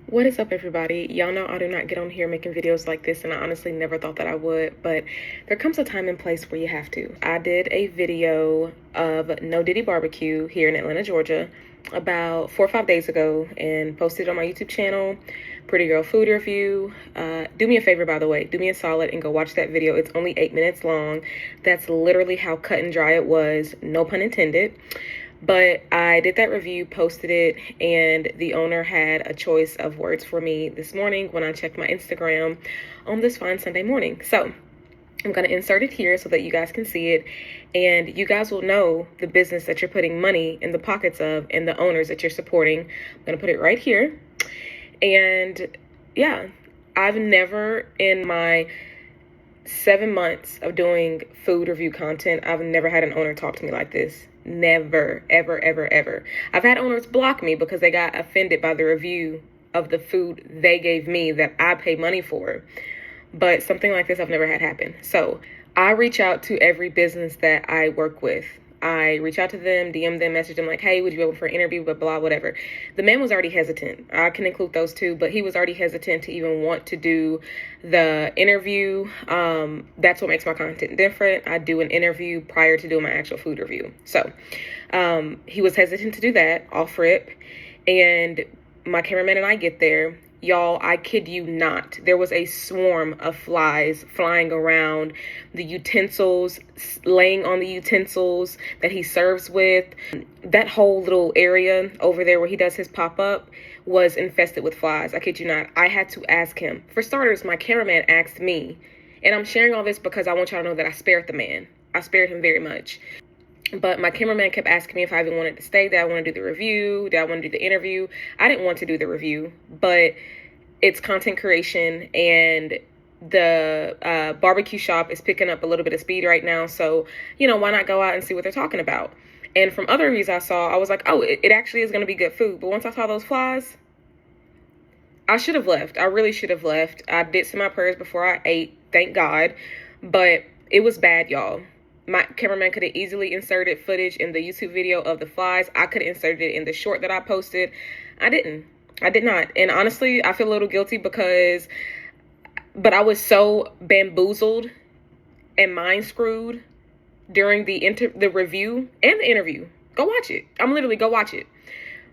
What is up, everybody? Y'all know I do not get on here making videos like this, and I honestly never thought that I would, but there comes a time and place where you have to. I did a video of No Diddy Bbq here in Atlanta, Georgia, about 4 or 5 days ago, and posted it on my YouTube channel, Pretty Girl Food Review. Do me a favor, by the way, do me a solid and go watch that video. It's only 8 minutes long. That's literally how cut and dry it was, no pun intended. But I did that review, posted it, and the owner had a choice of words for me this morning when I checked my Instagram on this fine Sunday morning. So I'm going to insert it here so that you guys can see it, and you guys will know the business that you're putting money in the pockets of and the owners that you're supporting. I'm going to put it right here. And yeah, I've never in my 7 months of doing food review content, I've never had an owner talk to me like this. Never, ever, ever, ever. I've had owners block me because they got offended by the review of the food they gave me that I pay money for. But something like this I've never had happen. So I reach out to every business that I work with. I reach out to them, DM them, message them like, hey, would you be open for an interview, blah, blah, whatever. The man was already hesitant. I can include those two, but he was already hesitant to even want to do the interview. That's what makes my content different. I do an interview prior to doing my actual food review. So he was hesitant to do that off rip. And my cameraman and I get there. Y'all, I kid you not, there was a swarm of flies flying around the utensils, laying on the utensils that he serves with. That whole little area over there where he does his pop-up was infested with flies. I kid you not. I had to ask him. For starters, my cameraman asked me, and I'm sharing all this because I want y'all to know that I spared the man. I spared him very much. But my cameraman kept asking me if I even wanted to stay. Did I want to do the review? Did I want to do the interview? I didn't want to do the review, but it's content creation, and the barbecue shop is picking up a little bit of speed right now. So, you know, why not go out and see what they're talking about? And from other reviews I saw, I was like, oh, it actually is going to be good food. But once I saw those flies, I should have left. I really should have left. I did say my prayers before I ate, thank God. But it was bad, y'all. My cameraman could have easily inserted footage in the YouTube video of the flies. I could have inserted it in the short that I posted. I did not. And honestly, I feel a little guilty but I was so bamboozled and mind screwed during the review and the interview. Go watch it. Go watch it.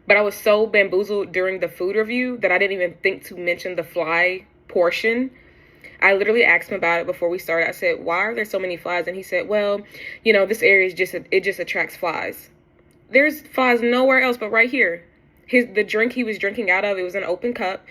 But I was so bamboozled during the food review that I didn't even think to mention the fly portion. I literally asked him about it before we started. I said, why are there so many flies? And he said, well, you know, this area is it just attracts flies. There's flies nowhere else but right here. The drink he was drinking out of, it was an open cup.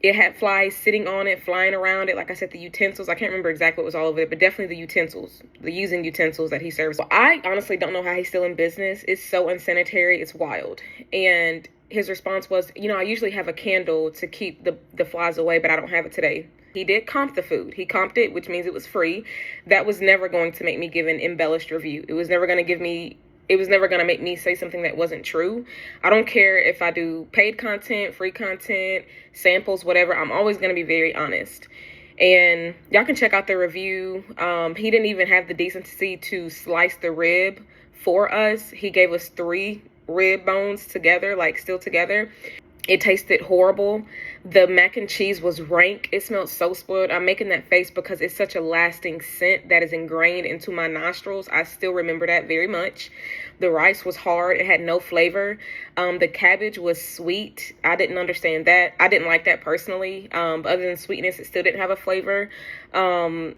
It had flies sitting on it, flying around it. Like I said, the utensils, I can't remember exactly what was all over it, but definitely the utensils, the using utensils that he serves. So I honestly don't know how he's still in business. It's so unsanitary. It's wild. And his response was, you know, I usually have a candle to keep the flies away, but I don't have it today. He did comp the food. He comped it, which means it was free. That was never going to make me give an embellished review. It was never going to make me say something that wasn't true. I don't care if I do paid content, free content, samples, whatever. I'm always going to be very honest. And y'all can check out the review. He didn't even have the decency to slice the rib for us. He gave us 3 rib bones together, like still together. It tasted horrible. The mac and cheese was rank. It smelled so spoiled. I'm making that face because it's such a lasting scent that is ingrained into my nostrils. I still remember that very much. The rice was hard. It had no flavor. The cabbage was sweet. I didn't understand that. I didn't like that personally. But other than sweetness, it still didn't have a flavor.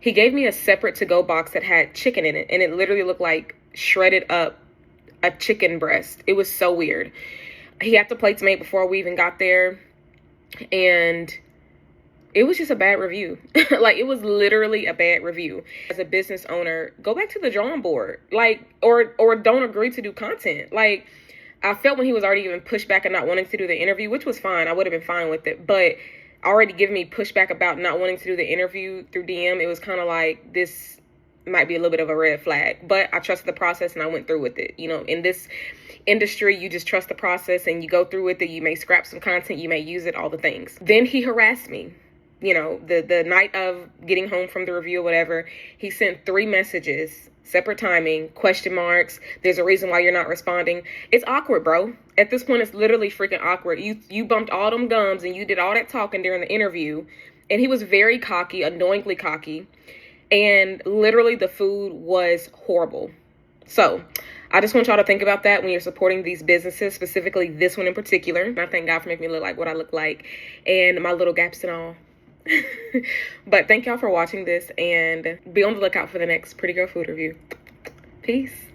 He gave me a separate to-go box that had chicken in it, and it literally looked like shredded up a chicken breast. It was so weird. He had the plates made before we even got there, and it was just a bad review. Like, it was literally a bad review. As a business owner, go back to the drawing board, like, or don't agree to do content. Like, I felt when he was already giving pushback and not wanting to do the interview, which was fine. I would have been fine with it, but already giving me pushback about not wanting to do the interview through DM, it was kind of like, this might be a little bit of a red flag. But I trusted the process and I went through with it. You know, in this industry, you just trust the process and you go through with it. You may scrap some content, you may use it, all the things. Then he harassed me. you know, the night of getting home from the review or whatever, he sent 3 messages, separate timing, question marks. There's a reason why you're not responding. It's awkward, bro. At this point, it's literally freaking awkward. You bumped all them gums and you did all that talking during the interview. And he was very cocky, annoyingly cocky. And literally the food was horrible. So I just want y'all to think about that when you're supporting these businesses, specifically this one in particular. And I thank God for making me look like what I look like and my little gaps and all. But thank y'all for watching this, and be on the lookout for the next Pretty Girl Food review. Peace.